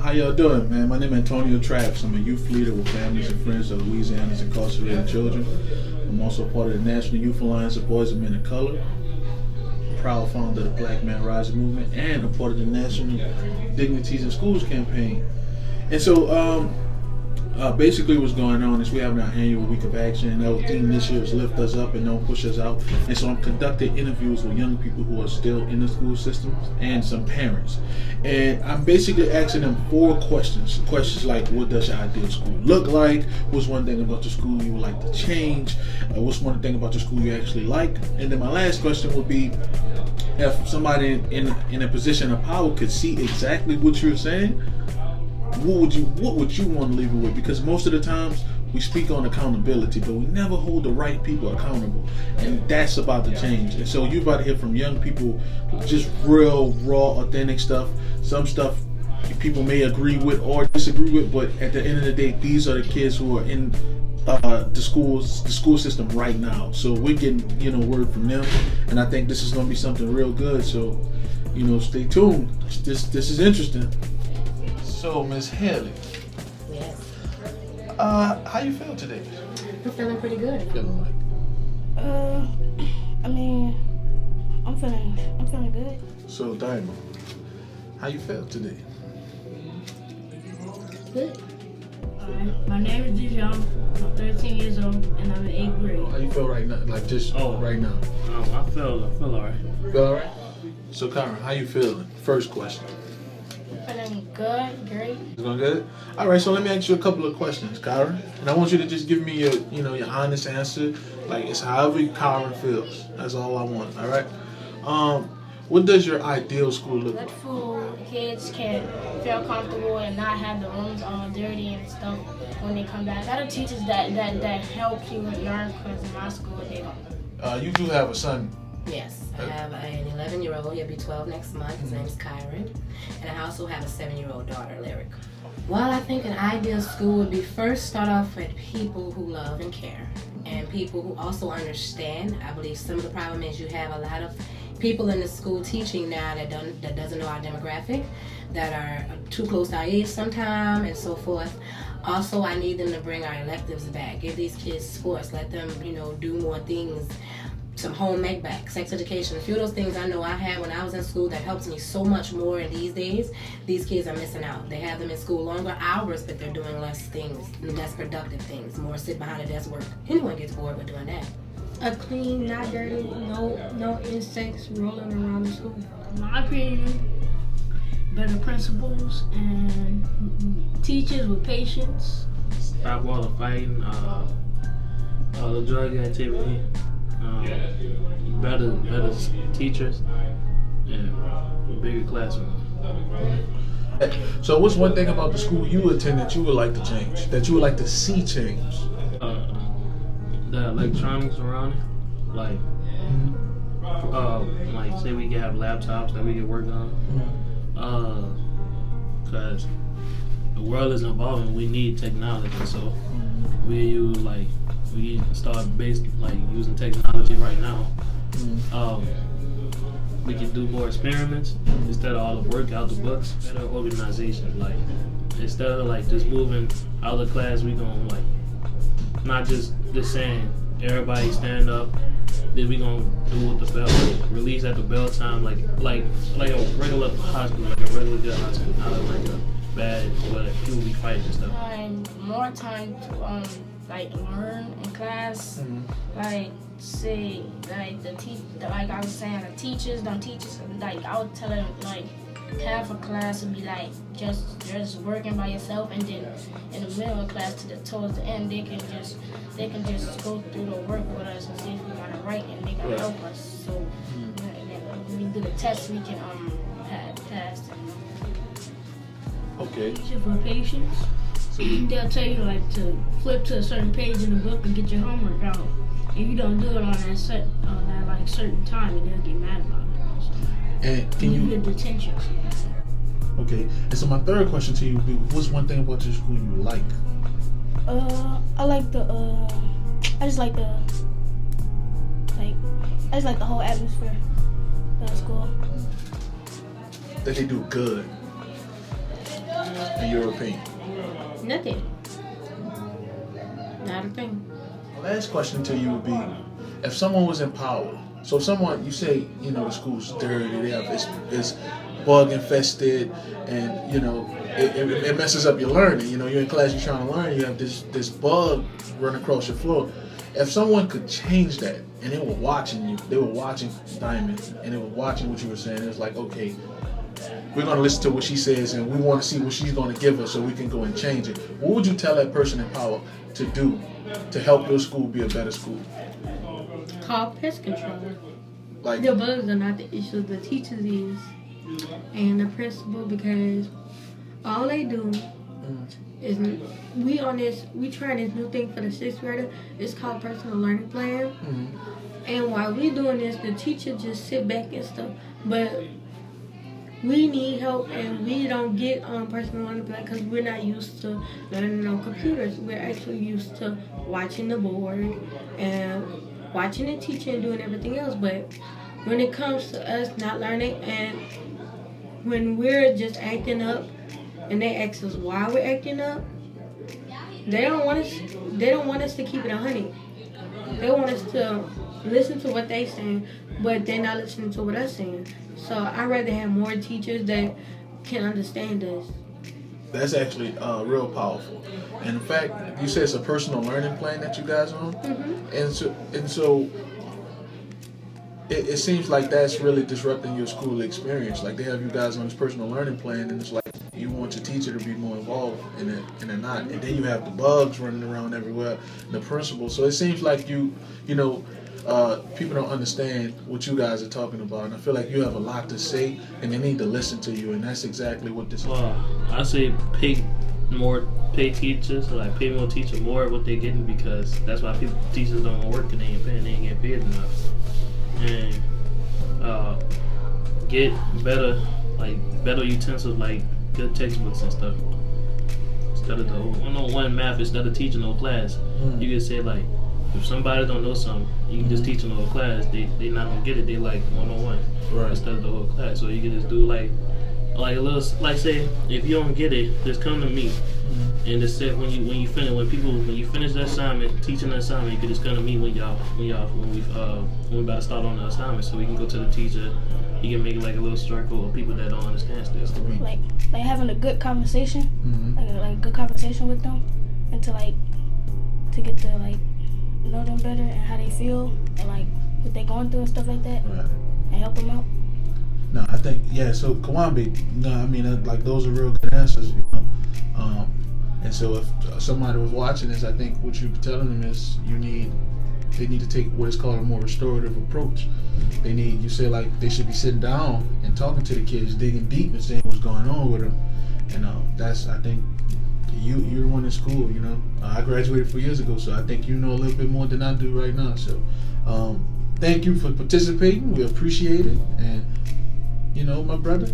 How y'all doing, man? My name is Antonio Traps. I'm a youth leader with Families and Friends of Louisiana's Incarcerated Children. I'm also part of the National Youth Alliance of Boys and Men of Color, proud founder of the Black Man Rising movement, and a part of the National Dignities in Schools campaign. And so, basically what's going on is we have our annual week of action, and our theme this year is Lift Us Up and Don't Push Us Out. And so I'm conducting interviews with young people who are still in the school system and some parents. And I'm basically asking them 4 questions. Questions like, what does your ideal school look like? What's one thing about the school you would like to change? What's one thing about the school you actually like? And then my last question would be, if somebody in a position of power could see exactly what you're saying, what would you want to leave it with? Because most of the times we speak on accountability, but we never hold the right people accountable, and that's about to change. And so you're about to hear from young people, just real, raw, authentic stuff. Some stuff people may agree with or disagree with, but at the end of the day, these are the kids who are in the school system right now. So we're getting word from them, and I think this is going to be something real good. So stay tuned. This is interesting. So, Miss Haley. Yes. How you feel today? I'm feeling pretty good. Feeling like? I'm feeling good. So, Diamond, how you feel today? Good. My name is Dijon. I'm 13 years old, and I'm in 8th grade. How you feel right now? Like just right now? I feel alright. Feel alright? So, Kyron, how you feeling? First question. Feeling good, great. It's going good? All right, so let me ask you a couple of questions, Kyron. And I want you to just give me your honest answer. Like, it's however Kyron feels. That's all I want, all right? What does your ideal school look like? Good food, kids can feel comfortable and not have the rooms all dirty and stuff when they come back. That are teachers that help you learn, because in my school they don't. You do have a son. Yes, I have an 11-year-old. He'll be 12 next month. His name is Kyron. And I also have a 7-year-old daughter, Lyric. Well, I think an ideal school would be first start off with people who love and care, and people who also understand. I believe some of the problem is you have a lot of people in the school teaching now that doesn't know our demographic, that are too close to our age sometimes, and so forth. Also, I need them to bring our electives back. Give these kids sports. Let them, do more things. Some home make back, sex education, a few of those things I know I had when I was in school that helps me so much more in these days. These kids are missing out. They have them in school longer hours, but they're doing less things, less productive things, more sit behind a desk work. Anyone gets bored with doing that. A clean, not dirty, no insects rolling around the school. In my opinion, better principals and teachers with patience. Stop all the fighting, all the drug activity. Better teachers and bigger classrooms. So what's one thing about the school you attend that you would like to change, that you would like to see change? The electronics around it, like say we can have laptops that we can work on, because the world is evolving. We need technology, so we start using technology right now. We can do more experiments instead of all the work out the books. Better organization, instead of just moving out of class, we gonna not just saying everybody stand up. Then we gonna do with the bell, release at the bell time, like a regular hospital, like a regular good hospital, not like a bad where people be fighting and stuff. More time to learn in class. Say I was saying, the teachers don't teach us. I would tell them half a class would be just working by yourself, and then in the middle of class towards the end they can just go through the work with us and see if we got it right, and they can help us. So when we do the test, we can pass. Okay. Teachers with patience. They'll tell you to flip to a certain page in the book and get your homework out. If you don't do it on that certain time, and they'll get mad about it. So, and can you get detention? Okay. And so my third question to you would be, what's one thing about your school you like? I just like the whole atmosphere of the school. That they do good. in your opinion? Nothing. Not a thing. Last question to you would be, if someone was in power, so someone, you say, you know, the school's dirty, they have it's bug infested, and, you know, it messes up your learning. You know, you're in class, you're trying to learn, you have this bug run across your floor. If someone could change that, and they were watching you, they were watching Diamond, and they were watching what you were saying, it was like, okay, we're going to listen to what she says, and we want to see what she's going to give us so we can go and change it. What would you tell that person in power to do to help your school be a better school? Call pest control. Like, The bugs are not the issue. The teachers is, and the principal, because all they do is we trying this new thing for the 6th grader. It's called personal learning plan. And while we doing this, the teacher just sit back and stuff. But we need help, and we don't get on personal learning plan because we're not used to learning on computers. We're actually used to watching the board and watching the teacher and doing everything else. But when it comes to us not learning, and when we're just acting up, and they ask us why we're acting up, they don't want us to keep it 100. They want us to listen to what they saying, but they're not listening to what I'm saying. So I'd rather have more teachers that can understand us. that's actually real powerful. And in fact, you said it's a personal learning plan that you guys are on, and so it seems like that's really disrupting your school experience. Like, they have you guys on this personal learning plan, and it's like you want your teacher to be more involved in it, and they're not. And then you have the bugs running around everywhere, the principal. So it seems like you know, people don't understand what you guys are talking about. And I feel like you have a lot to say, and they need to listen to you. And that's exactly what this is. I say pay teachers, like pay more teachers more of what they're getting, because that's why teachers don't work and they ain't getting paid enough. And get better utensils, like good textbooks and stuff. Instead of the 101 math, instead of teaching the whole class, you can say, like, if somebody don't know something, you can just teach them the whole class. They not gonna get it. They like 101 instead of the whole class. So you can just do like a little, like, say, if you don't get it, just come to me. And just say when you finish the assignment, teaching the assignment, you can just come to me when we about to start on the assignment, so we can go to the teacher. He can make like a little circle of people that don't understand still. Like having a good conversation, like good conversation with them, and to get to like know them better and how they feel and like what they're going through and stuff like that, and help them out. No, I think, yeah. So Kawambi, no, I mean, like, those are real good answers, you know. And so if somebody was watching this, I think what you're telling them is they need to take what is called a more restorative approach. You say, like, they should be sitting down and talking to the kids, digging deep and saying what's going on with them. And that's, I think, you're the one in school, you know. I graduated 4 years ago, so I think you know a little bit more than I do right now. So thank you for participating. We appreciate it. And, you know, my brother,